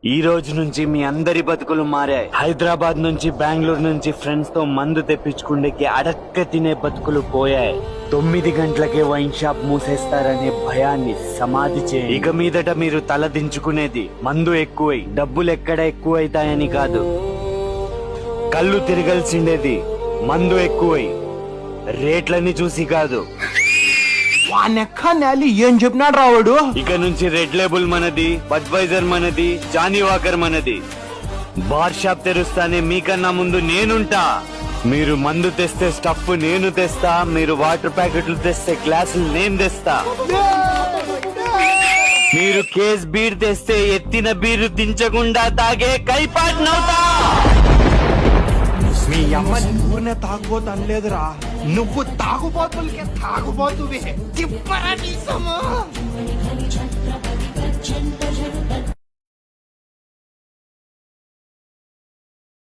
ఈ రోజు నుంచి మీ అందరి బతుకులు మారాయి. హైదరాబాద్ నుంచి బెంగళూరు నుంచి ఫ్రెండ్స్ తో మందు తెప్పించుకుండేకి అడక్క తినే బతుకులు పోయాయి. 9 గంటలకే వైన్ షాప్ మూసేస్తారనే భయాన్ని సమాధి చేయండి. ఇక మీదట మీరు తల దించుకునేది మందు ఎక్కువై డబ్బులు ఎక్కడ ఎక్కువైతాయని కాదు, కళ్ళు తిరగాల్సిండేది మందు ఎక్కువై రేట్లని చూసి కాదు. ఏం చెప్పినాడు రావాడు? ఇక నుంచి రెడ్ లేబుల్ మనది, బడ్వైజర్ మనది, జానీ వాకర్ మనది. బార్ షాప్ తెరుస్తానే మీకన్నా ముందు నేనుంటా. మీరు మందు తెస్తే స్టఫ్ నేను తెస్తా, మీరు వాటర్ ప్యాకెట్లు తెస్తే గ్లాసులు నేను తెస్తా. మీరు కేస్ బీర్ తెస్తే ఎత్తిన బీరు దించకుండా తాగే కైపాట్నవుతా. మీ అమ్మ నువ్వునే తాగుబోతు అనలేదురా, నువ్వు తాగుబోతులకే తాగుబోతువే. తిప్పరా నీ సొమ్ము.